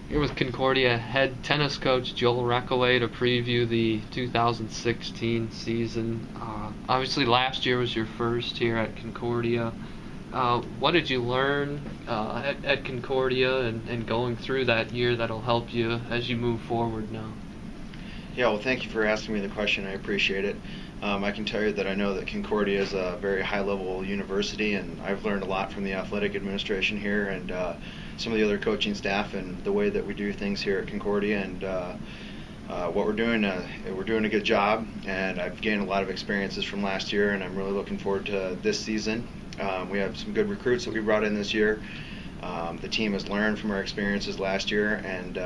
Here with Concordia head tennis coach Joel Reckewey to preview the 2016 season. Obviously, last year was your first here at Concordia. What did you learn at Concordia and going through that year that'll help you as you move forward now? Yeah, well, thank you for asking me the question. I appreciate it. I can tell you that I know that Concordia is a very high-level university, and I've learned a lot from the athletic administration here and some of the other coaching staff and the way that we do things here at Concordia. And what we're doing a good job, and I've gained a lot of experiences from last year, and I'm really looking forward to this season. We have some good recruits that we brought in this year. The team has learned from our experiences last year, and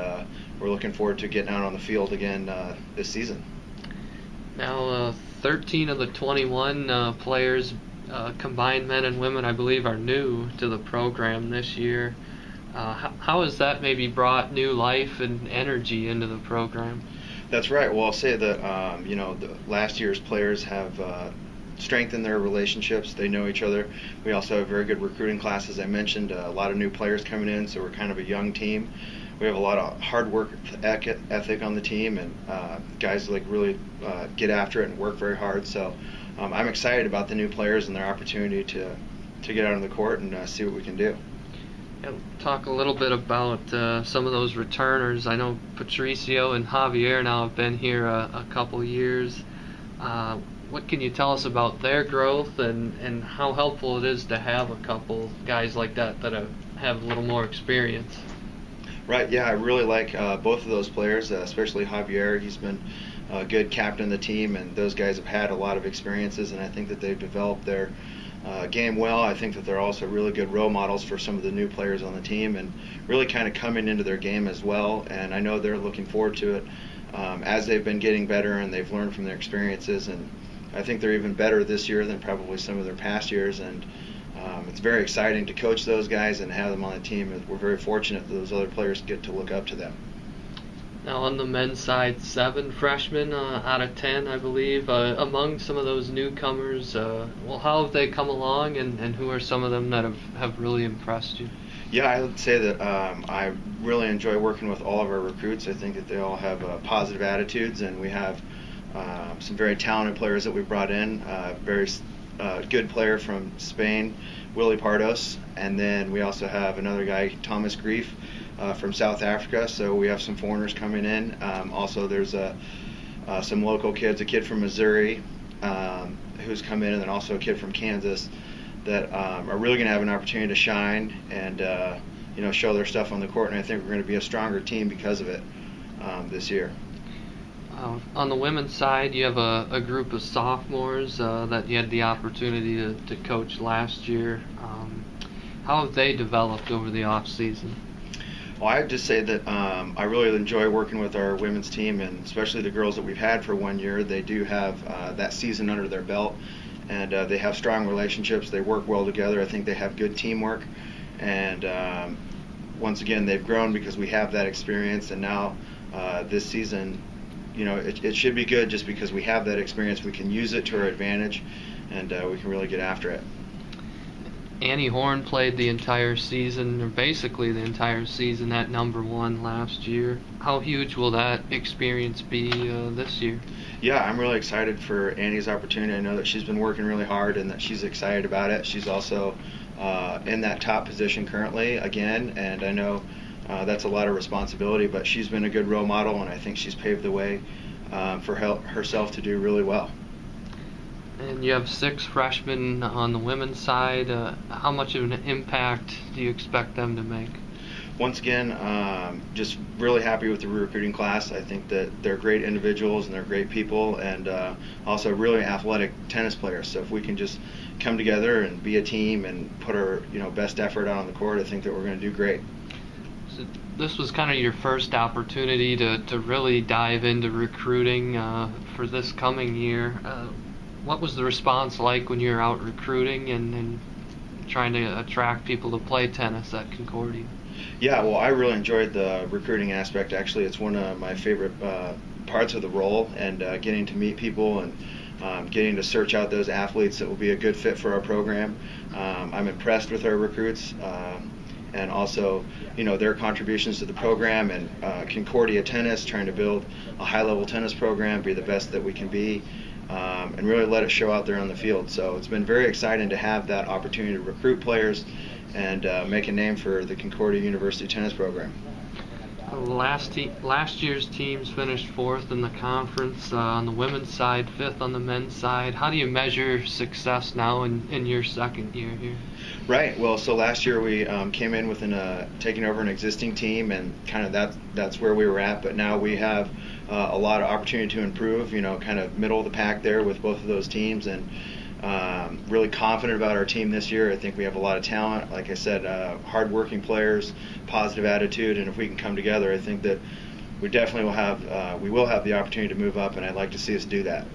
we're looking forward to getting out on the field again this season. Now, 13 of the 21 players, combined men and women, I believe, are new to the program this year. How has that maybe brought new life and energy into the program? That's right. Well, I'll say that the last year's players have strengthened their relationships. They know each other. We also have a very good recruiting class, as I mentioned. A lot of new players coming in, so we're kind of a young team. We have a lot of hard work ethic on the team, and guys really get after it and work very hard. So I'm excited about the new players and their opportunity to get out on the court and see what we can do. Yeah, talk a little bit about some of those returners. I know Patricio and Javier now have been here a couple years. What can you tell us about their growth and how helpful it is to have a couple guys like that have a little more experience? Right, yeah, I really like both of those players, especially Javier. He's been a good captain of the team, and those guys have had a lot of experiences, and I think that they've developed their game well. I think that they're also really good role models for some of the new players on the team and really kind of coming into their game as well, and I know they're looking forward to it as they've been getting better and they've learned from their experiences, and I think they're even better this year than probably some of their past years, and it's very exciting to coach those guys and have them on the team. We're very fortunate that those other players get to look up to them. Now on the men's side, 7 freshmen out of 10, I believe. Among some of those newcomers, how have they come along, and who are some of them that have really impressed you? Yeah, I would say that I really enjoy working with all of our recruits. I think that they all have positive attitudes, and we have some very talented players that we brought in. Very good player from Spain, Willie Pardos, and then we also have another guy, Thomas Grief, from South Africa. So we have some foreigners coming in. Also, there's some local kids, a kid from Missouri who's come in, and then also a kid from Kansas that are really going to have an opportunity to shine and show their stuff on the court. And I think we're going to be a stronger team because of it this year. On the women's side, you have a group of sophomores that you had the opportunity to coach last year. How have they developed over the off season? Well, I have to say that I really enjoy working with our women's team, and especially the girls that we've had for 1 year. They do have that season under their belt, and they have strong relationships. They work well together. I think they have good teamwork, and once again, they've grown because we have that experience. And now this season, it should be good just because we have that experience. We can use it to our advantage, and we can really get after it. Annie Horn played the entire season, or basically the entire season, at #1 last year. How huge will that experience be this year? Yeah, I'm really excited for Annie's opportunity. I know that she's been working really hard and that she's excited about it. She's also in that top position currently again, and I know that's a lot of responsibility, but she's been a good role model, and I think she's paved the way for herself to do really well. And you have 6 freshmen on the women's side. How much of an impact do you expect them to make? Once again, just really happy with the recruiting class. I think that they're great individuals and they're great people, and also really athletic tennis players. So if we can just come together and be a team and put our best effort out on the court, I think that we're going to do great. So this was kind of your first opportunity to really dive into recruiting for this coming year. What was the response like when you were out recruiting and trying to attract people to play tennis at Concordia? Yeah, well, I really enjoyed the recruiting aspect. Actually, it's one of my favorite parts of the role, and getting to meet people and getting to search out those athletes that will be a good fit for our program. I'm impressed with our recruits, and also, their contributions to the program, and Concordia Tennis, trying to build a high-level tennis program, be the best that we can be, and really let it show out there on the field. So it's been very exciting to have that opportunity to recruit players and make a name for the Concordia University tennis program. Last year's teams finished fourth in the conference on the women's side, fifth on the men's side. How do you measure success now in your second year here? Right. Well, so last year we came in with taking over an existing team, and kind of that's where we were at. But now we have a lot of opportunity to improve. Kind of middle of the pack there with both of those teams, and really confident about our team this year. I think we have a lot of talent. Like I said, hardworking players, positive attitude, and if we can come together, I think that we definitely will have the opportunity to move up, and I'd like to see us do that.